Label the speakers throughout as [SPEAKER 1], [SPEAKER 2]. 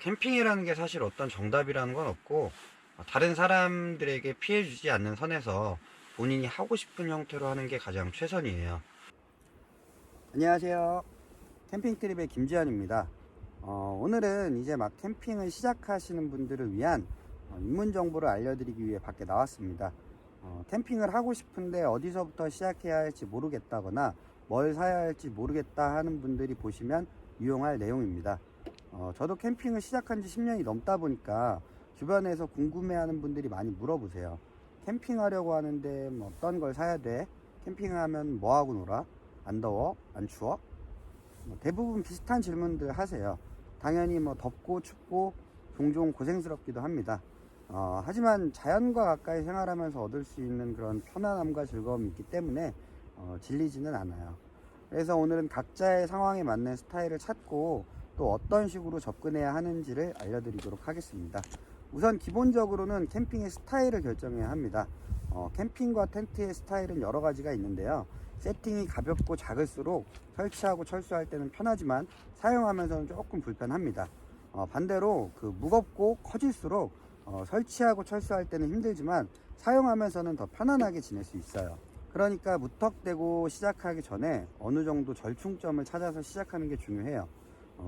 [SPEAKER 1] 캠핑이라는 게 사실 어떤 정답이라는 건 없고, 다른 사람들에게 피해 주지 않는 선에서 본인이 하고 싶은 형태로 하는 게 가장 최선이에요. 안녕하세요. 캠핑 트립의 김지현입니다. 오늘은 이제 막 캠핑을 시작하시는 분들을 위한 입문 정보를 알려드리기 위해 밖에 나왔습니다. 캠핑을 하고 싶은데 어디서부터 시작해야 할지 모르겠다거나 뭘 사야 할지 모르겠다 하는 분들이 보시면 유용할 내용입니다. 저도 캠핑을 시작한 지 10년이 넘다 보니까 주변에서 궁금해하는 분들이 많이 물어보세요. 캠핑하려고 하는데 뭐 어떤 걸 사야 돼? 캠핑하면 뭐하고 놀아? 안 더워? 안 추워? 대부분 비슷한 질문들 하세요. 당연히 뭐 덥고 춥고 종종 고생스럽기도 합니다. 하지만 자연과 가까이 생활하면서 얻을 수 있는 그런 편안함과 즐거움이 있기 때문에 질리지는 않아요. 그래서 오늘은 각자의 상황에 맞는 스타일을 찾고 또 어떤 식으로 접근해야 하는지를 알려드리도록 하겠습니다. 우선 기본적으로는 캠핑의 스타일을 결정해야 합니다. 캠핑과 텐트의 스타일은 여러 가지가 있는데요. 세팅이 가볍고 작을수록 설치하고 철수할 때는 편하지만 사용하면서는 조금 불편합니다. 반대로 무겁고 커질수록 설치하고 철수할 때는 힘들지만 사용하면서는 더 편안하게 지낼 수 있어요. 그러니까 무턱대고 시작하기 전에 어느 정도 절충점을 찾아서 시작하는 게 중요해요.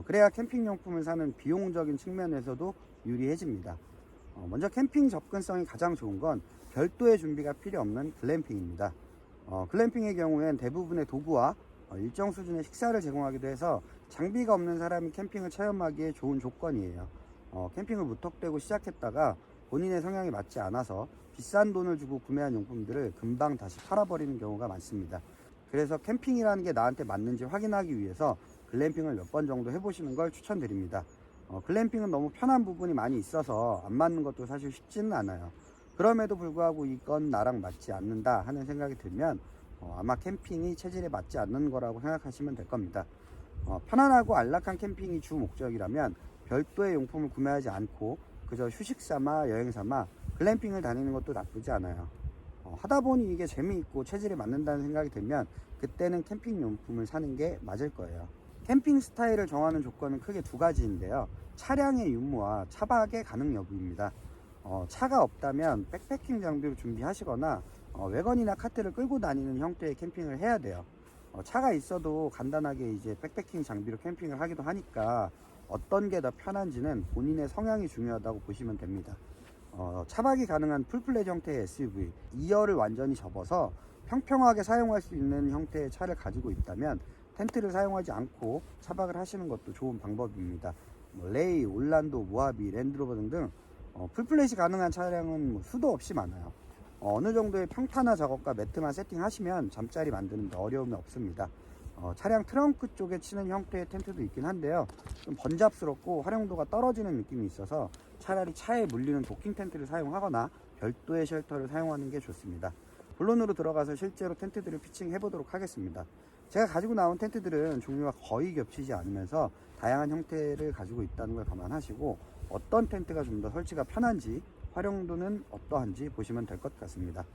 [SPEAKER 1] 그래야 캠핑용품을 사는 비용적인 측면에서도 유리해집니다. 먼저 캠핑 접근성이 가장 좋은 건 별도의 준비가 필요 없는 글램핑입니다. 글램핑의 경우엔 대부분의 도구와 일정 수준의 식사를 제공하기도 해서 장비가 없는 사람이 캠핑을 체험하기에 좋은 조건이에요. 캠핑을 무턱대고 시작했다가 본인의 성향에 맞지 않아서 비싼 돈을 주고 구매한 용품들을 금방 다시 팔아버리는 경우가 많습니다. 그래서 캠핑이라는 게 나한테 맞는지 확인하기 위해서 글램핑을 몇 번 정도 해보시는 걸 추천드립니다. 글램핑은 너무 편한 부분이 많이 있어서 안 맞는 것도 사실 쉽지는 않아요. 그럼에도 불구하고 이건 나랑 맞지 않는다 하는 생각이 들면 아마 캠핑이 체질에 맞지 않는 거라고 생각하시면 될 겁니다. 편안하고 안락한 캠핑이 주 목적이라면 별도의 용품을 구매하지 않고 그저 휴식 삼아 여행 삼아 글램핑을 다니는 것도 나쁘지 않아요. 하다 보니 이게 재미있고 체질에 맞는다는 생각이 들면 그때는 캠핑 용품을 사는 게 맞을 거예요. 캠핑 스타일을 정하는 조건은 크게 두 가지인데요. 차량의 유무와 차박의 가능 여부입니다. 차가 없다면 백패킹 장비로 준비하시거나 외건이나 카트를 끌고 다니는 형태의 캠핑을 해야 돼요. 차가 있어도 간단하게 이제 백패킹 장비로 캠핑을 하기도 하니까 어떤 게 더 편한지는 본인의 성향이 중요하다고 보시면 됩니다. 차박이 가능한 풀플랫 형태의 SUV, 2열을 완전히 접어서 평평하게 사용할 수 있는 형태의 차를 가지고 있다면 텐트를 사용하지 않고 차박을 하시는 것도 좋은 방법입니다. 레이, 올란도, 모하비, 랜드로버 등등 풀플랫이 가능한 차량은 수도 없이 많아요. 어느 정도의 평탄화 작업과 매트만 세팅하시면 잠자리 만드는 데 어려움이 없습니다. 차량 트렁크 쪽에 치는 형태의 텐트도 있긴 한데요. 좀 번잡스럽고 활용도가 떨어지는 느낌이 있어서 차라리 차에 물리는 도킹 텐트를 사용하거나 별도의 쉘터를 사용하는 게 좋습니다. 본론으로 들어가서 실제로 텐트들을 피칭해 보도록 하겠습니다. 제가 가지고 나온 텐트들은 종류가 거의 겹치지 않으면서 다양한 형태를 가지고 있다는 걸 감안하시고 어떤 텐트가 좀 더 설치가 편한지 활용도는 어떠한지 보시면 될 것 같습니다.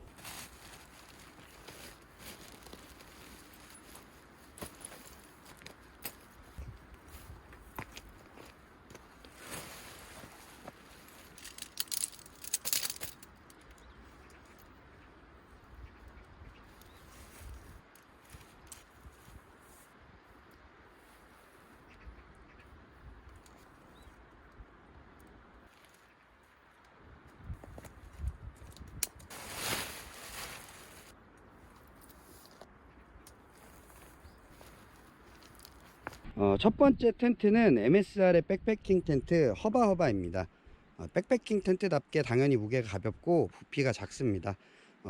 [SPEAKER 1] 첫 번째 텐트는 MSR의 백패킹 텐트 허바허바입니다. 백패킹 텐트답게 당연히 무게가 가볍고 부피가 작습니다.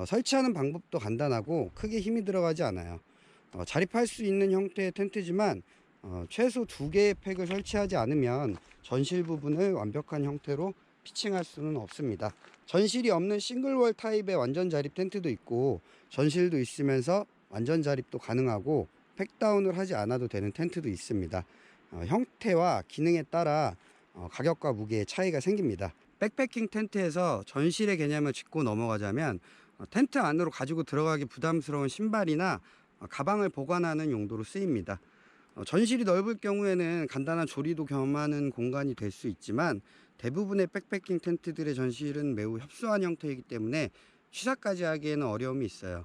[SPEAKER 1] 설치하는 방법도 간단하고 크게 힘이 들어가지 않아요. 자립할 수 있는 형태의 텐트지만 최소 2개의 팩을 설치하지 않으면 전실 부분을 완벽한 형태로 피칭할 수는 없습니다. 전실이 없는 싱글월 타입의 완전 자립 텐트도 있고 전실도 있으면서 완전 자립도 가능하고 팩다운을 하지 않아도 되는 텐트도 있습니다. 형태와 기능에 따라 가격과 무게의 차이가 생깁니다. 백패킹 텐트에서 전실의 개념을 짚고 넘어가자면 텐트 안으로 가지고 들어가기 부담스러운 신발이나 가방을 보관하는 용도로 쓰입니다. 전실이 넓을 경우에는 간단한 조리도 겸하는 공간이 될 수 있지만 대부분의 백패킹 텐트들의 전실은 매우 협소한 형태이기 때문에 취사까지 하기에는 어려움이 있어요.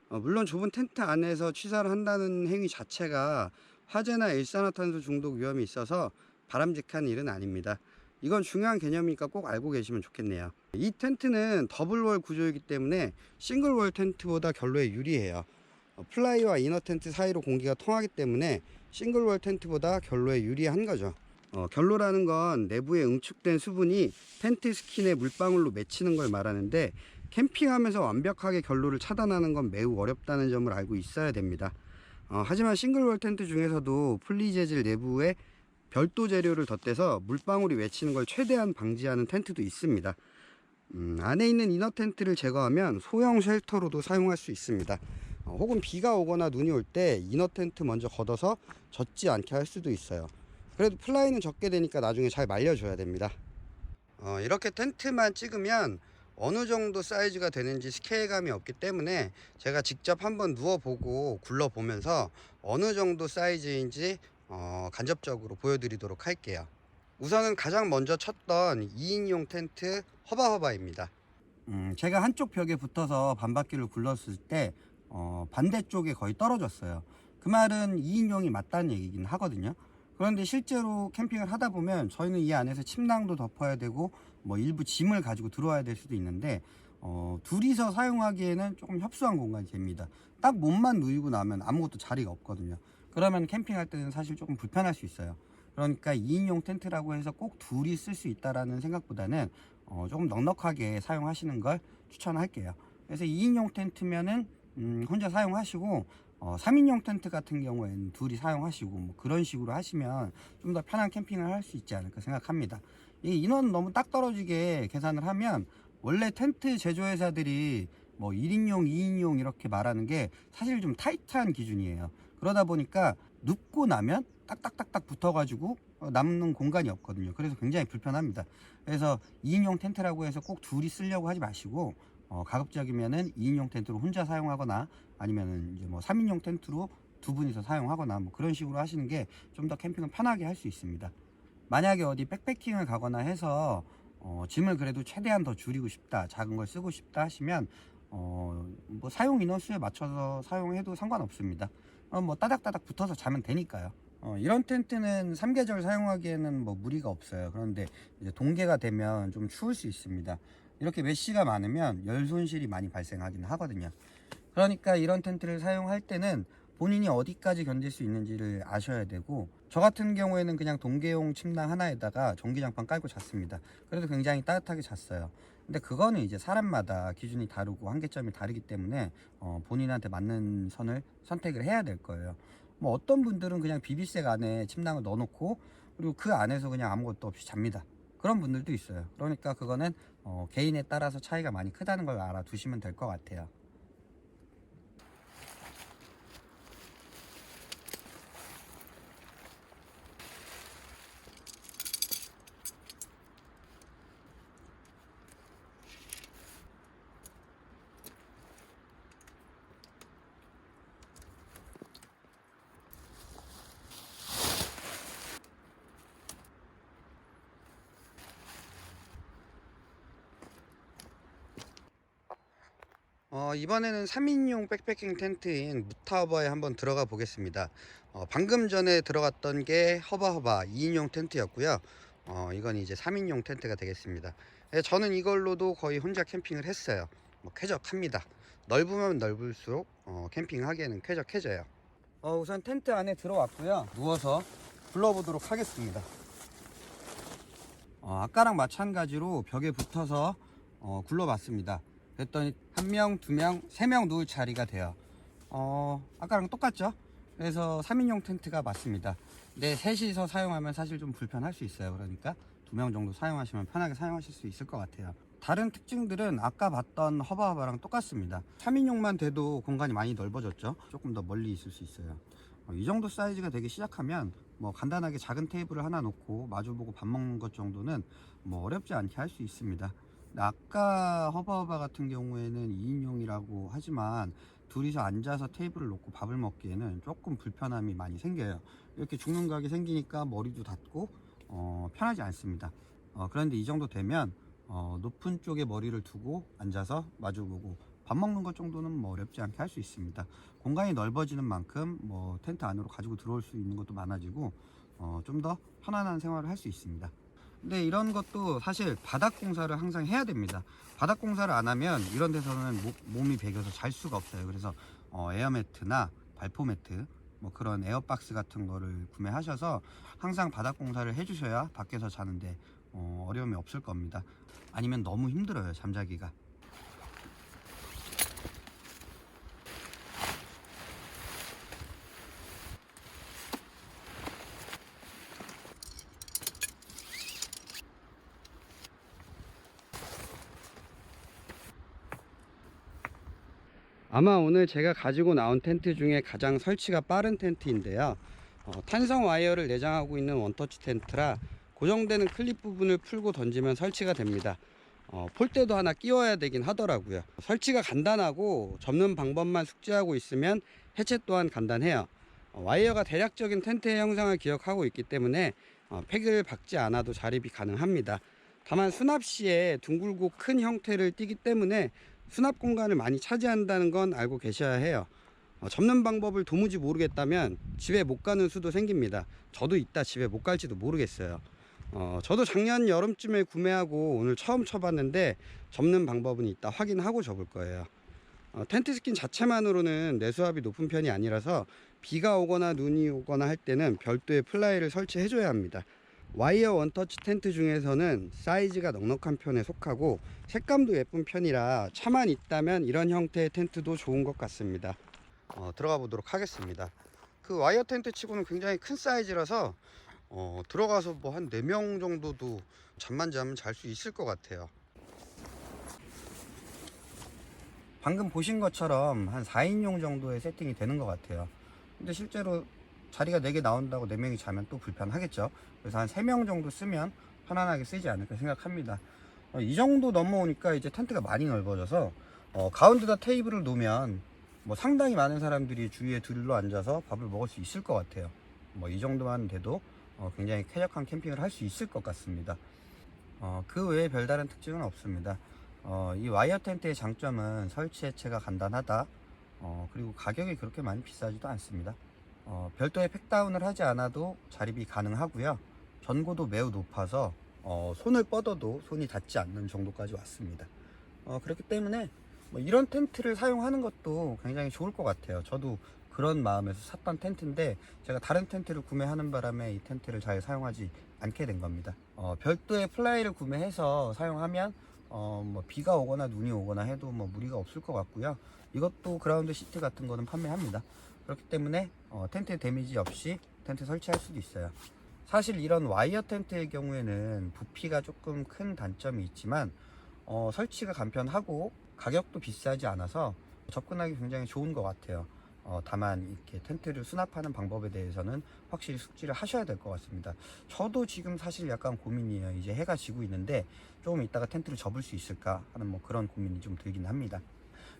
[SPEAKER 1] 물론 좁은 텐트 안에서 취사를 한다는 행위 자체가 화재나 일산화탄소 중독 위험이 있어서 바람직한 일은 아닙니다. 이건 중요한 개념이니까 꼭 알고 계시면 좋겠네요. 이 텐트는 더블월 구조이기 때문에 싱글월 텐트보다 결로에 유리해요. 플라이와 이너 텐트 사이로 공기가 통하기 때문에 싱글월 텐트보다 결로에 유리한 거죠. 결로라는 건 내부에 응축된 수분이 텐트 스킨에 물방울로 맺히는 걸 말하는데, 캠핑하면서 완벽하게 결로를 차단하는 건 매우 어렵다는 점을 알고 있어야 됩니다. 하지만 싱글월 텐트 중에서도 플리 재질 내부에 별도 재료를 덧대서 물방울이 맺히는 걸 최대한 방지하는 텐트도 있습니다. 안에 있는 이너 텐트를 제거하면 소형 쉘터로도 사용할 수 있습니다. 혹은 비가 오거나 눈이 올 때 이너 텐트 먼저 걷어서 젖지 않게 할 수도 있어요. 그래도 플라이는 적게 되니까 나중에 잘 말려줘야 됩니다. 이렇게 텐트만 찍으면 어느 정도 사이즈가 되는지 스케일감이 없기 때문에 제가 직접 한번 누워보고 굴러보면서 어느 정도 사이즈인지 간접적으로 보여드리도록 할게요. 우선은 가장 먼저 쳤던 2인용 텐트 허바허바입니다. 제가 한쪽 벽에 붙어서 반바퀴를 굴렀을 때 반대쪽에 거의 떨어졌어요. 그 말은 2인용이 맞다는 얘기긴 하거든요. 그런데 실제로 캠핑을 하다 보면 저희는 이 안에서 침낭도 덮어야 되고 뭐 일부 짐을 가지고 들어와야 될 수도 있는데 둘이서 사용하기에는 조금 협소한 공간이 됩니다. 딱 몸만 누이고 나면 아무것도 자리가 없거든요. 그러면 캠핑할 때는 사실 조금 불편할 수 있어요. 그러니까 2인용 텐트라고 해서 꼭 둘이 쓸 수 있다라는 생각보다는 조금 넉넉하게 사용하시는 걸 추천할게요. 그래서 2인용 텐트면은 혼자 사용하시고 3인용 텐트 같은 경우에는 둘이 사용하시고 뭐 그런 식으로 하시면 좀 더 편한 캠핑을 할 수 있지 않을까 생각합니다. 이 인원 너무 딱 떨어지게 계산을 하면 원래 텐트 제조회사들이 뭐 1인용, 2인용 이렇게 말하는 게 사실 좀 타이트한 기준이에요. 그러다 보니까 눕고 나면 딱딱딱딱 붙어가지고 남는 공간이 없거든요. 그래서 굉장히 불편합니다. 그래서 2인용 텐트라고 해서 꼭 둘이 쓰려고 하지 마시고 가급적이면은 2인용 텐트로 혼자 사용하거나 아니면은 이제 뭐 3인용 텐트로 두 분이서 사용하거나 뭐 그런 식으로 하시는 게 좀 더 캠핑을 편하게 할 수 있습니다. 만약에 어디 백패킹을 가거나 해서 짐을 그래도 최대한 더 줄이고 싶다, 작은 걸 쓰고 싶다 하시면 뭐 사용 인원수에 맞춰서 사용해도 상관없습니다. 뭐 따닥따닥 붙어서 자면 되니까요. 이런 텐트는 3계절 사용하기에는 뭐 무리가 없어요. 그런데 이제 동계가 되면 좀 추울 수 있습니다. 이렇게 메쉬가 많으면 열 손실이 많이 발생하긴 하거든요. 그러니까 이런 텐트를 사용할 때는 본인이 어디까지 견딜 수 있는지를 아셔야 되고, 저 같은 경우에는 그냥 동계용 침낭 하나에다가 전기장판 깔고 잤습니다. 그래도 굉장히 따뜻하게 잤어요. 근데 그거는 이제 사람마다 기준이 다르고 한계점이 다르기 때문에 본인한테 맞는 선을 선택을 해야 될 거예요. 뭐 어떤 분들은 그냥 비비색 안에 침낭을 넣어놓고 그리고 그 안에서 그냥 아무것도 없이 잡니다. 그런 분들도 있어요. 그러니까 그거는 개인에 따라서 차이가 많이 크다는 걸 알아두시면 될 것 같아요. 이번에는 3인용 백패킹 텐트인 무타버에 한번 들어가 보겠습니다. 방금 전에 들어갔던 게 허바허바 2인용 텐트였고요. 이건 이제 3인용 텐트가 되겠습니다. 저는 이걸로도 거의 혼자 캠핑을 했어요. 뭐 쾌적합니다. 넓으면 넓을수록 캠핑하기에는 쾌적해져요. 우선 텐트 안에 들어왔고요. 누워서 불러보도록 하겠습니다. 아까랑 마찬가지로 벽에 붙어서 굴러봤습니다. 그랬더니 1명, 2명, 3명 누울 자리가 돼요. 아까랑 똑같죠? 그래서 3인용 텐트가 맞습니다. 근데 셋이서 사용하면 사실 좀 불편할 수 있어요. 그러니까 2명 정도 사용하시면 편하게 사용하실 수 있을 것 같아요. 다른 특징들은 아까 봤던 허바허바랑 똑같습니다. 3인용만 돼도 공간이 많이 넓어졌죠. 조금 더 멀리 있을 수 있어요. 이 정도 사이즈가 되기 시작하면 뭐 간단하게 작은 테이블을 하나 놓고 마주보고 밥 먹는 것 정도는 뭐 어렵지 않게 할 수 있습니다. 아까 허바허바 같은 경우에는 2인용이라고 하지만 둘이서 앉아서 테이블을 놓고 밥을 먹기에는 조금 불편함이 많이 생겨요. 이렇게 죽는 각이 생기니까 머리도 닿고 편하지 않습니다. 그런데 이 정도 되면 높은 쪽에 머리를 두고 앉아서 마주보고 밥 먹는 것 정도는 뭐 어렵지 않게 할 수 있습니다. 공간이 넓어지는 만큼 뭐 텐트 안으로 가지고 들어올 수 있는 것도 많아지고 좀 더 편안한 생활을 할 수 있습니다. 근데 이런 것도 사실 바닥 공사를 항상 해야 됩니다. 바닥 공사를 안 하면 이런 데서는 몸이 베겨서 잘 수가 없어요. 그래서 에어매트나 발포 매트 뭐 그런 에어박스 같은 거를 구매하셔서 항상 바닥 공사를 해주셔야 밖에서 자는데 어려움이 없을 겁니다. 아니면 너무 힘들어요, 잠자기가. 아마 오늘 제가 가지고 나온 텐트 중에 가장 설치가 빠른 텐트인데요. 탄성 와이어를 내장하고 있는 원터치 텐트라 고정되는 클립 부분을 풀고 던지면 설치가 됩니다. 폴대도 하나 끼워야 되긴 하더라고요. 설치가 간단하고 접는 방법만 숙지하고 있으면 해체 또한 간단해요. 와이어가 대략적인 텐트의 형상을 기억하고 있기 때문에 팩을 박지 않아도 자립이 가능합니다. 다만 수납 시에 둥글고 큰 형태를 띠기 때문에 수납 공간을 많이 차지한다는 건 알고 계셔야 해요. 접는 방법을 도무지 모르겠다면 집에 못 가는 수도 생깁니다. 저도 이따 집에 못 갈지도 모르겠어요. 저도 작년 여름쯤에 구매하고 오늘 처음 쳐봤는데 접는 방법은 이따 확인하고 접을 거예요. 텐트 스킨 자체만으로는 내수압이 높은 편이 아니라서 비가 오거나 눈이 오거나 할 때는 별도의 플라이를 설치해 줘야 합니다. 와이어 원터치 텐트 중에서는 사이즈가 넉넉한 편에 속하고 색감도 예쁜 편이라 차만 있다면 이런 형태의 텐트도 좋은 것 같습니다. 들어가 보도록 하겠습니다. 그 와이어 텐트 치고는 굉장히 큰 사이즈라서 들어가서 뭐 한 4명 정도도 잠만 자면 잘 수 있을 것 같아요. 방금 보신 것처럼 한 4인용 정도의 세팅이 되는 것 같아요. 근데 실제로 자리가 4개 나온다고 4명이 자면 또 불편하겠죠. 그래서 한 3명 정도 쓰면 편안하게 쓰지 않을까 생각합니다. 이 정도 넘어오니까 이제 텐트가 많이 넓어져서 가운데다 테이블을 놓으면 뭐 상당히 많은 사람들이 주위에 둘러 앉아서 밥을 먹을 수 있을 것 같아요. 뭐 이 정도만 돼도 굉장히 쾌적한 캠핑을 할 수 있을 것 같습니다. 그 외에 별다른 특징은 없습니다. 이 와이어 텐트의 장점은 설치 해체가 간단하다. 그리고 가격이 그렇게 많이 비싸지도 않습니다. 별도의 팩다운을 하지 않아도 자립이 가능하고요. 전고도 매우 높아서 손을 뻗어도 손이 닿지 않는 정도까지 왔습니다. 그렇기 때문에 뭐 이런 텐트를 사용하는 것도 굉장히 좋을 것 같아요. 저도 그런 마음에서 샀던 텐트인데 제가 다른 텐트를 구매하는 바람에 이 텐트를 잘 사용하지 않게 된 겁니다. 별도의 플라이를 구매해서 사용하면 뭐 비가 오거나 눈이 오거나 해도 뭐 무리가 없을 것 같고요. 이것도 그라운드 시트 같은 거는 판매합니다. 그렇기 때문에 텐트 데미지 없이 텐트 설치할 수도 있어요. 사실 이런 와이어 텐트의 경우에는 부피가 조금 큰 단점이 있지만 설치가 간편하고 가격도 비싸지 않아서 접근하기 굉장히 좋은 것 같아요. 다만 이렇게 텐트를 수납하는 방법에 대해서는 확실히 숙지를 하셔야 될 것 같습니다. 저도 지금 사실 약간 고민이에요. 이제 해가 지고 있는데 조금 이따가 텐트를 접을 수 있을까 하는 뭐 그런 고민이 좀 들긴 합니다.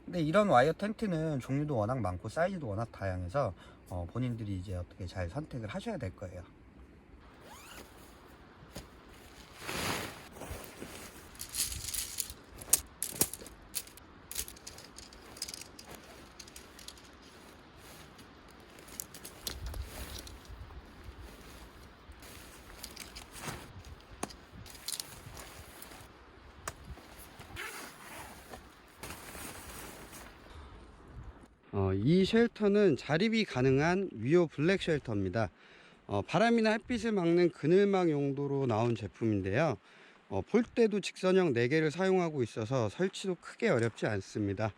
[SPEAKER 1] 근데 이런 와이어 텐트는 종류도 워낙 많고 사이즈도 워낙 다양해서 본인들이 이제 어떻게 잘 선택을 하셔야 될 거예요. 이 쉘터는 자립이 가능한 위오 블랙 쉘터입니다. 바람이나 햇빛을 막는 그늘막 용도로 나온 제품인데요. 폴대도 직선형 4개를 사용하고 있어서 설치도 크게 어렵지 않습니다.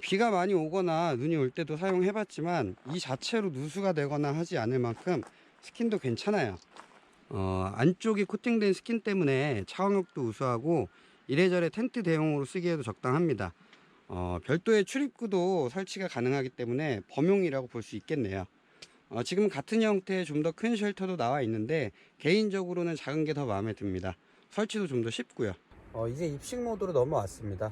[SPEAKER 1] 비가 많이 오거나 눈이 올 때도 사용해 봤지만 이 자체로 누수가 되거나 하지 않을 만큼 스킨도 괜찮아요. 안쪽이 코팅된 스킨 때문에 차광력도 우수하고 이래저래 텐트 대용으로 쓰기에도 적당합니다. 별도의 출입구도 설치가 가능하기 때문에 범용이라고 볼 수 있겠네요. 지금 같은 형태의 좀 더 큰 쉘터도 나와 있는데 개인적으로는 작은 게 더 마음에 듭니다. 설치도 좀 더 쉽고요. 이제 입식 모드로 넘어왔습니다.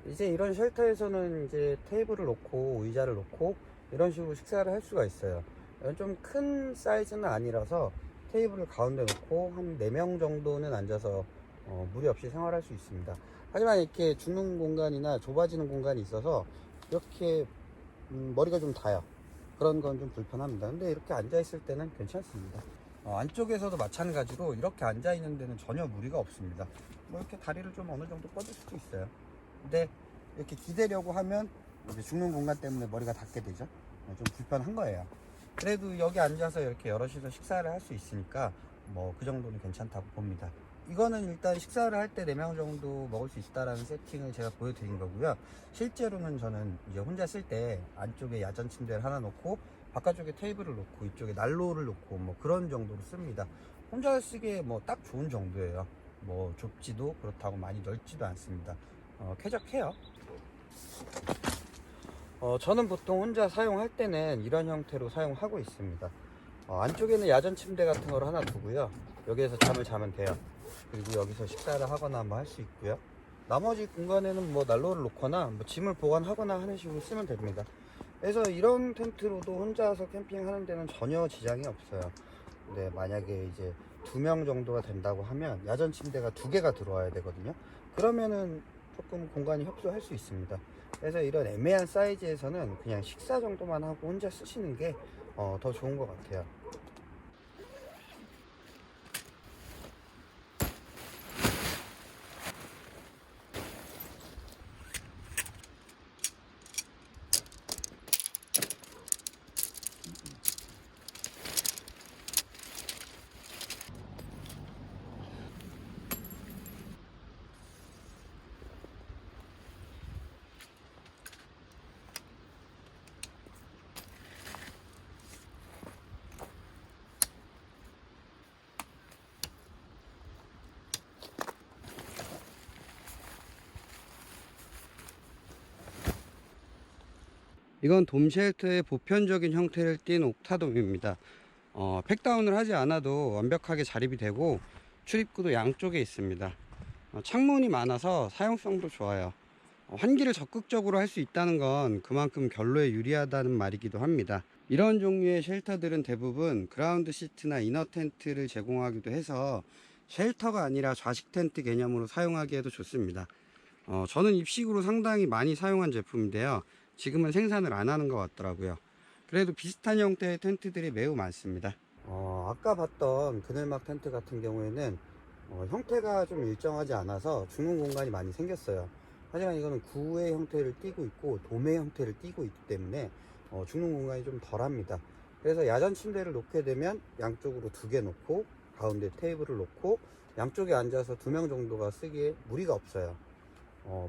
[SPEAKER 1] 이제 이런 쉘터에서는 이제 테이블을 놓고 의자를 놓고 이런 식으로 식사를 할 수가 있어요. 좀 큰 사이즈는 아니라서 테이블을 가운데 놓고 한 4명 정도는 앉아서 무리 없이 생활할 수 있습니다. 하지만 이렇게 죽는 공간이나 좁아지는 공간이 있어서 이렇게 머리가 좀 닿아요. 그런 건 좀 불편합니다. 근데 이렇게 앉아 있을 때는 괜찮습니다. 안쪽에서도 마찬가지로 이렇게 앉아 있는 데는 전혀 무리가 없습니다. 뭐 이렇게 다리를 좀 어느 정도 뻗을 수도 있어요. 근데 이렇게 기대려고 하면 이제 죽는 공간 때문에 머리가 닿게 되죠. 좀 불편한 거예요. 그래도 여기 앉아서 이렇게 여럿이서 식사를 할 수 있으니까 뭐 그 정도는 괜찮다고 봅니다. 이거는 일단 식사를 할 때 4명 정도 먹을 수 있다라는 세팅을 제가 보여드린 거고요. 실제로는 저는 이제 혼자 쓸 때 안쪽에 야전 침대를 하나 놓고 바깥쪽에 테이블을 놓고 이쪽에 난로를 놓고 뭐 그런 정도로 씁니다. 혼자 쓰기에 뭐 딱 좋은 정도예요. 뭐 좁지도 그렇다고 많이 넓지도 않습니다. 쾌적해요. 저는 보통 혼자 사용할 때는 이런 형태로 사용하고 있습니다. 안쪽에는 야전 침대 같은 걸 하나 두고요. 여기에서 잠을 자면 돼요. 그리고 여기서 식사를 하거나 뭐 할 수 있고요. 나머지 공간에는 뭐 난로를 놓거나 뭐 짐을 보관하거나 하는 식으로 쓰면 됩니다. 그래서 이런 텐트로도 혼자서 캠핑하는 데는 전혀 지장이 없어요. 근데 만약에 이제 2명 정도가 된다고 하면 야전 침대가 2개가 들어와야 되거든요. 그러면은 조금 공간이 협소할 수 있습니다. 그래서 이런 애매한 사이즈에서는 그냥 식사 정도만 하고 혼자 쓰시는 게 더 좋은 것 같아요. 이건 돔쉘터의 보편적인 형태를 띈 옥타돔입니다. 팩다운을 하지 않아도 완벽하게 자립이 되고 출입구도 양쪽에 있습니다. 창문이 많아서 사용성도 좋아요. 환기를 적극적으로 할 수 있다는 건 그만큼 결로에 유리하다는 말이기도 합니다. 이런 종류의 쉘터들은 대부분 그라운드 시트나 이너 텐트를 제공하기도 해서 쉘터가 아니라 좌식 텐트 개념으로 사용하기에도 좋습니다. 저는 입식으로 상당히 많이 사용한 제품인데요. 지금은 생산을 안 하는 것 같더라고요. 그래도 비슷한 형태의 텐트들이 매우 많습니다. 아까 봤던 그늘막 텐트 같은 경우에는 형태가 좀 일정하지 않아서 죽는 공간이 많이 생겼어요. 하지만 이거는 구의 형태를 띠고 있고 돔의 형태를 띠고 있기 때문에 죽는 공간이 좀 덜합니다. 그래서 야전 침대를 놓게 되면 양쪽으로 2개 놓고 가운데 테이블을 놓고 양쪽에 앉아서 2명 정도가 쓰기에 무리가 없어요.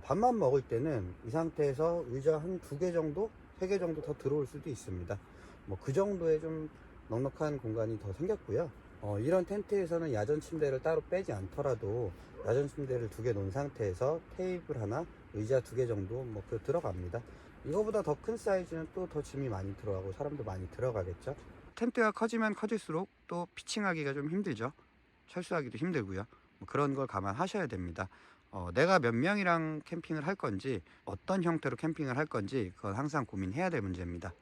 [SPEAKER 1] 밥만 먹을 때는 이 상태에서 의자 한 2개 정도, 3개 정도 더 들어올 수도 있습니다. 뭐 그 정도의 좀 넉넉한 공간이 더 생겼고요. 이런 텐트에서는 야전 침대를 따로 빼지 않더라도 야전 침대를 2개 놓은 상태에서 테이블 하나, 의자 2개 정도 뭐 그 들어갑니다. 이거보다 더 큰 사이즈는 또 더 짐이 많이 들어가고 사람도 많이 들어가겠죠. 텐트가 커지면 커질수록 또 피칭하기가 좀 힘들죠. 철수하기도 힘들고요. 뭐 그런 걸 감안하셔야 됩니다. 내가 몇 명이랑 캠핑을 할 건지 어떤 형태로 캠핑을 할 건지 그건 항상 고민해야 될 문제입니다.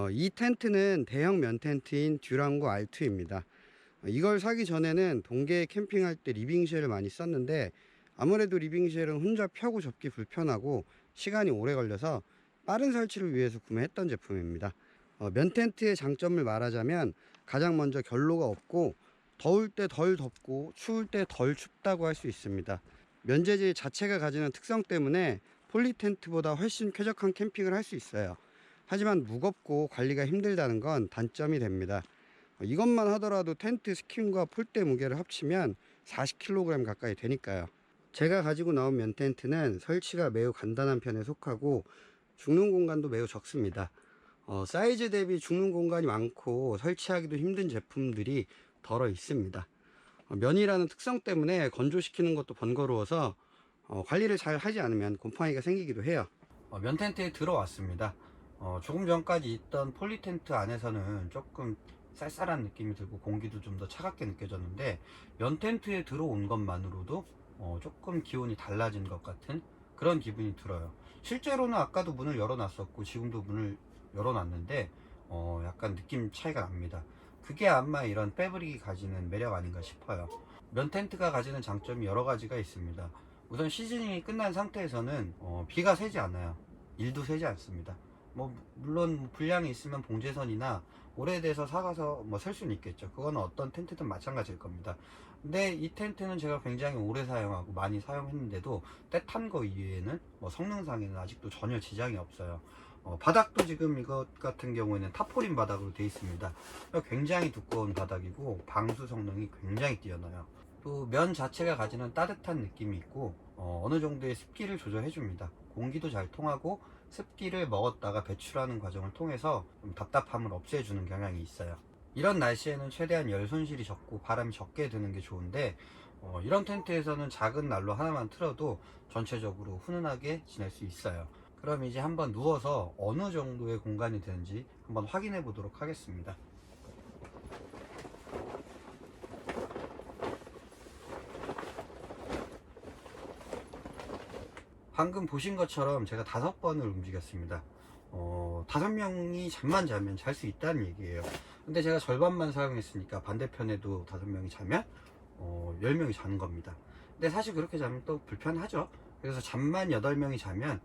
[SPEAKER 1] 이 텐트는 대형 면 텐트인 듀랑고 R2입니다. 이걸 사기 전에는 동계에 캠핑할 때 리빙쉘을 많이 썼는데 아무래도 리빙쉘은 혼자 펴고 접기 불편하고 시간이 오래 걸려서 빠른 설치를 위해서 구매했던 제품입니다. 면 텐트의 장점을 말하자면 가장 먼저 결로가 없고 더울 때 덜 덥고 추울 때 덜 춥다고 할 수 있습니다. 면재질 자체가 가지는 특성 때문에 폴리 텐트보다 훨씬 쾌적한 캠핑을 할 수 있어요. 하지만 무겁고 관리가 힘들다는 건 단점이 됩니다. 이것만 하더라도 텐트 스킨과 폴대 무게를 합치면 40kg 가까이 되니까요. 제가 가지고 나온 면 텐트는 설치가 매우 간단한 편에 속하고 죽는 공간도 매우 적습니다. 사이즈 대비 죽는 공간이 많고 설치하기도 힘든 제품들이 덜어 있습니다. 면이라는 특성 때문에 건조시키는 것도 번거로워서 관리를 잘 하지 않으면 곰팡이가 생기기도 해요. 면 텐트에 들어왔습니다. 조금 전까지 있던 폴리 텐트 안에서는 조금 쌀쌀한 느낌이 들고 공기도 좀 더 차갑게 느껴졌는데, 면 텐트에 들어온 것만으로도 조금 기온이 달라진 것 같은 그런 기분이 들어요. 실제로는 아까도 문을 열어놨었고 지금도 문을 열어놨는데 약간 느낌 차이가 납니다. 그게 아마 이런 패브릭이 가지는 매력 아닌가 싶어요. 면 텐트가 가지는 장점이 여러 가지가 있습니다. 우선 시즈닝이 끝난 상태에서는 비가 새지 않아요. 일도 새지 않습니다. 물론 불량이 있으면 봉제선이나 오래돼서 사가서 설 수는 있겠죠. 그거는 어떤 텐트든 마찬가지일 겁니다. 근데 이 텐트는 제가 굉장히 오래 사용하고 많이 사용했는데도 때 탄 거 이외에는 성능상에는 아직도 전혀 지장이 없어요. 바닥도 지금 이것 같은 경우에는 타포린 바닥으로 되어 있습니다. 굉장히 두꺼운 바닥이고 방수 성능이 굉장히 뛰어나요. 또 면 자체가 가지는 따뜻한 느낌이 있고 어느 정도의 습기를 조절해 줍니다. 공기도 잘 통하고 습기를 먹었다가 배출하는 과정을 통해서 좀 답답함을 없애주는 경향이 있어요. 이런 날씨에는 최대한 열 손실이 적고 바람이 적게 드는 게 좋은데, 이런 텐트에서는 작은 난로 하나만 틀어도 전체적으로 훈훈하게 지낼 수 있어요. 그럼 이제 한번 누워서 어느 정도의 공간이 되는지 한번 확인해 보도록 하겠습니다. 방금 보신 것처럼 제가 5번을 움직였습니다. 5명이 잠만 자면 잘 수 있다는 얘기예요. 근데 제가 절반만 사용했으니까 반대편에도 5명이 자면 10명이 자는 겁니다. 근데 사실 그렇게 자면 또 불편하죠. 그래서 잠만 8명이 자면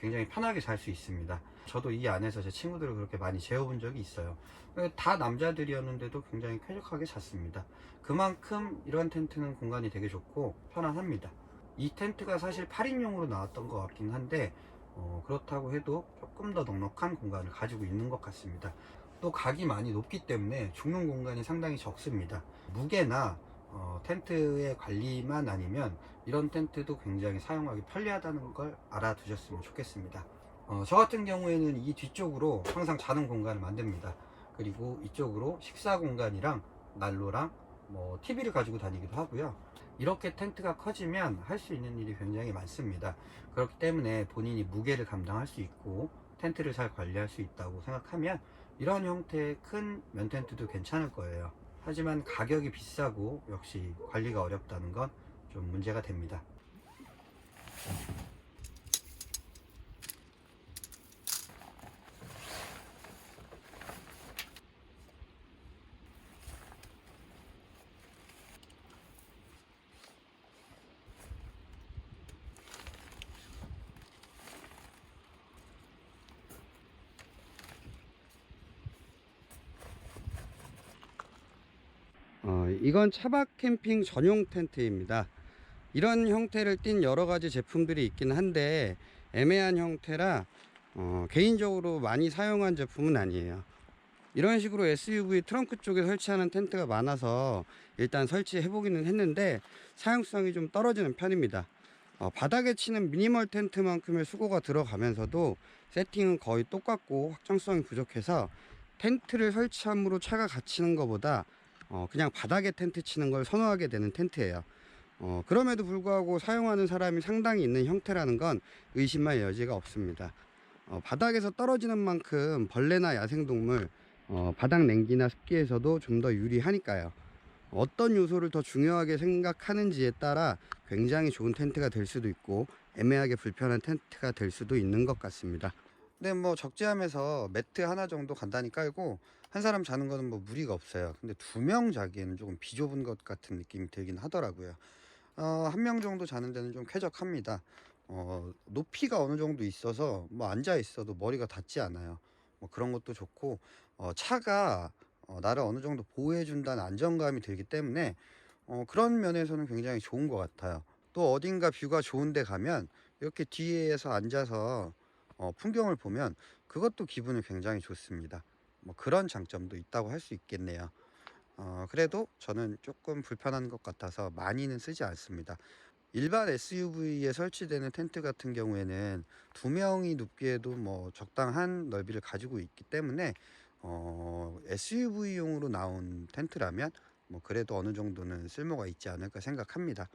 [SPEAKER 1] 굉장히 편하게 잘 수 있습니다. 저도 이 안에서 제 친구들을 그렇게 많이 재워본 적이 있어요. 다 남자들이었는데도 굉장히 쾌적하게 잤습니다. 그만큼 이런 텐트는 공간이 되게 좋고 편안합니다. 이 텐트가 사실 8인용으로 나왔던 것 같긴 한데 그렇다고 해도 조금 더 넉넉한 공간을 가지고 있는 것 같습니다. 또 각이 많이 높기 때문에 죽는 공간이 상당히 적습니다. 무게나 텐트의 관리만 아니면 이런 텐트도 굉장히 사용하기 편리하다는 걸 알아두셨으면 좋겠습니다. 저 같은 경우에는 이 뒤쪽으로 항상 자는 공간을 만듭니다. 그리고 이쪽으로 식사 공간이랑 난로랑 TV를 가지고 다니기도 하고요. 이렇게 텐트가 커지면 할 수 있는 일이 굉장히 많습니다. 그렇기 때문에 본인이 무게를 감당할 수 있고 텐트를 잘 관리할 수 있다고 생각하면 이런 형태의 큰 면 텐트도 괜찮을 거예요. 하지만 가격이 비싸고 역시 관리가 어렵다는 건 좀 문제가 됩니다. 이건 차박 캠핑 전용 텐트입니다. 이런 형태를 띤 여러 가지 제품들이 있긴 한데 애매한 형태라 개인적으로 많이 사용한 제품은 아니에요. 이런 식으로 SUV 트렁크 쪽에 설치하는 텐트가 많아서 일단 설치해 보기는 했는데 사용성이 좀 떨어지는 편입니다. 바닥에 치는 미니멀 텐트만큼의 수고가 들어가면서도 세팅은 거의 똑같고 확장성이 부족해서 텐트를 설치함으로 차가 갇히는 것보다 그냥 바닥에 텐트 치는 걸 선호하게 되는 텐트예요. 그럼에도 불구하고 사용하는 사람이 상당히 있는 형태라는 건 의심할 여지가 없습니다. 바닥에서 떨어지는 만큼 벌레나 야생동물, 바닥 냉기나 습기에서도 좀 더 유리하니까요. 어떤 요소를 더 중요하게 생각하는지에 따라 굉장히 좋은 텐트가 될 수도 있고 애매하게 불편한 텐트가 될 수도 있는 것 같습니다. 근데 적재함에서 매트 하나 정도 간단히 깔고 한 사람 자는 거는 무리가 없어요. 근데 2명 자기에는 조금 비좁은 것 같은 느낌이 들긴 하더라고요. 1명 정도 자는 데는 좀 쾌적합니다. 높이가 어느 정도 있어서 앉아 있어도 머리가 닿지 않아요. 그런 것도 좋고 차가 나를 어느 정도 보호해준다는 안정감이 들기 때문에 그런 면에서는 굉장히 좋은 것 같아요. 또 어딘가 뷰가 좋은데 가면 이렇게 뒤에서 앉아서 풍경을 보면 그것도 기분이 굉장히 좋습니다. 뭐 그런 장점도 있다고 할 수 있겠네요. 그래도 저는 조금 불편한 것 같아서 많이는 쓰지 않습니다. 일반 SUV에 설치되는 텐트 같은 경우에는 두 명이 눕기에도 뭐 적당한 넓이를 가지고 있기 때문에 SUV용으로 나온 텐트라면 뭐 그래도 어느 정도는 쓸모가 있지 않을까 생각합니다.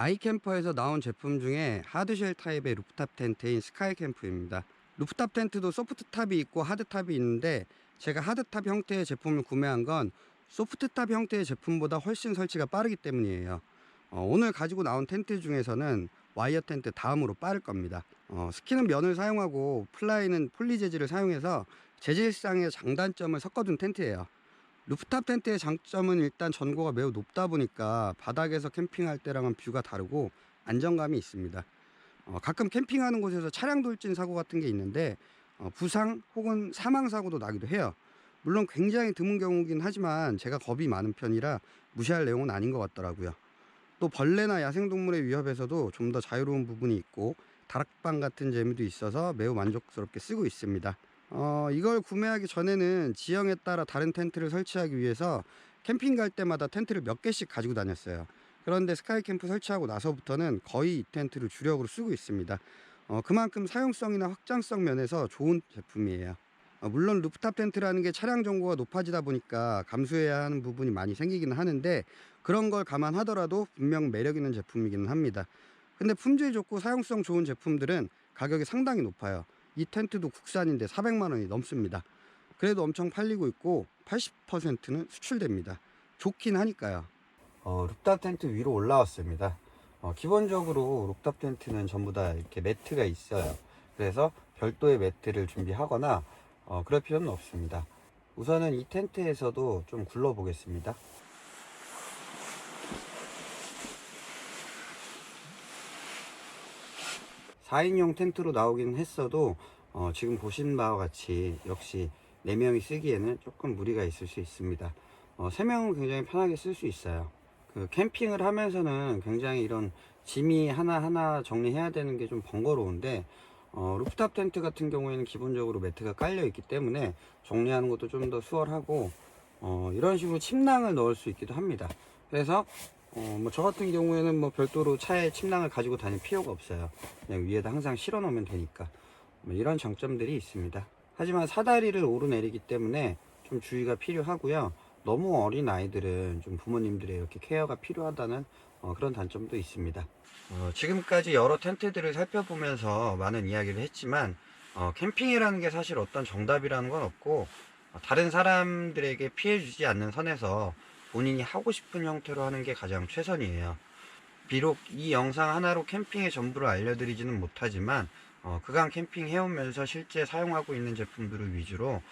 [SPEAKER 1] 아이캠퍼에서 나온 제품 중에 하드쉘 타입의 루프탑 텐트인 스카이캠프입니다. 루프탑 텐트도 소프트탑이 있고 하드탑이 있는데 제가 하드탑 형태의 제품을 구매한 건 소프트탑 형태의 제품보다 훨씬 설치가 빠르기 때문이에요. 오늘 가지고 나온 텐트 중에서는 와이어 텐트 다음으로 빠를 겁니다. 스키는 면을 사용하고 플라이는 폴리 재질을 사용해서 재질상의 장단점을 섞어둔 텐트예요. 루프탑 텐트의 장점은 일단 전고가 매우 높다 보니까 바닥에서 캠핑할 때랑은 뷰가 다르고 안정감이 있습니다. 가끔 캠핑하는 곳에서 차량 돌진 사고 같은 게 있는데 부상 혹은 사망 사고도 나기도 해요. 물론 굉장히 드문 경우긴 하지만 제가 겁이 많은 편이라 무시할 내용은 아닌 것 같더라고요. 또 벌레나 야생동물의 위협에서도 좀 더 자유로운 부분이 있고 다락방 같은 재미도 있어서 매우 만족스럽게 쓰고 있습니다. 이걸 구매하기 전에는 지형에 따라 다른 텐트를 설치하기 위해서 캠핑 갈 때마다 텐트를 몇 개씩 가지고 다녔어요. 그런데 스카이캠프 설치하고 나서부터는 거의 이 텐트를 주력으로 쓰고 있습니다. 그만큼 사용성이나 확장성 면에서 좋은 제품이에요. 물론 루프탑 텐트라는 게 차량 정보가 높아지다 보니까 감수해야 하는 부분이 많이 생기기는 하는데 그런 걸 감안하더라도 분명 매력 있는 제품이기는 합니다. 근데 품질 좋고 사용성 좋은 제품들은 가격이 상당히 높아요. 이 텐트도 국산인데 400만 원이 넘습니다. 그래도 엄청 팔리고 있고 80%는 수출됩니다. 좋긴 하니까요. 루프탑 텐트 위로 올라왔습니다. 기본적으로 루프탑 텐트는 전부 다 이렇게 매트가 있어요. 그래서 별도의 매트를 준비하거나 그럴 필요는 없습니다. 우선은 이 텐트에서도 좀 굴러 보겠습니다. 4인용 텐트로 나오긴 했어도 지금 보신 바와 같이 역시 4명이 쓰기에는 조금 무리가 있을 수 있습니다. 3명은 굉장히 편하게 쓸 수 있어요. 그 캠핑을 하면서는 굉장히 이런 짐이 하나하나 정리해야 되는 게 좀 번거로운데 루프탑 텐트 같은 경우에는 기본적으로 매트가 깔려 있기 때문에 정리하는 것도 좀 더 수월하고 이런 식으로 침낭을 넣을 수 있기도 합니다. 그래서 뭐 저 같은 경우에는 뭐 별도로 차에 침낭을 가지고 다닐 필요가 없어요. 그냥 위에다 항상 실어 놓으면 되니까. 뭐 이런 장점들이 있습니다. 하지만 사다리를 오르내리기 때문에 좀 주의가 필요하고요. 너무 어린 아이들은 좀 부모님들의 이렇게 케어가 필요하다는 그런 단점도 있습니다. 지금까지 여러 텐트들을 살펴보면서 많은 이야기를 했지만 캠핑이라는 게 사실 어떤 정답이라는 건 없고 다른 사람들에게 피해 주지 않는 선에서 본인이 하고 싶은 형태로 하는 게 가장 최선이에요. 비록 이 영상 하나로 캠핑의 전부를 알려드리지는 못하지만 그간 캠핑 해오면서 실제 사용하고 있는 제품들을 위주로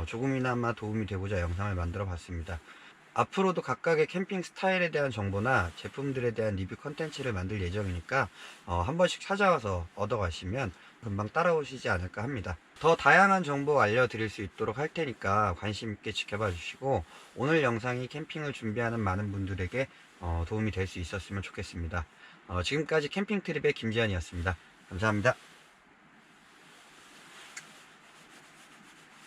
[SPEAKER 1] 조금이나마 도움이 되고자 영상을 만들어 봤습니다. 앞으로도 각각의 캠핑 스타일에 대한 정보나 제품들에 대한 리뷰 컨텐츠를 만들 예정이니까 한 번씩 찾아와서 얻어가시면 금방 따라오시지 않을까 합니다. 더 다양한 정보 알려드릴 수 있도록 할 테니까 관심 있게 지켜봐 주시고 오늘 영상이 캠핑을 준비하는 많은 분들에게 도움이 될 수 있었으면 좋겠습니다. 지금까지 캠핑 트립의 김지한이었습니다. 감사합니다.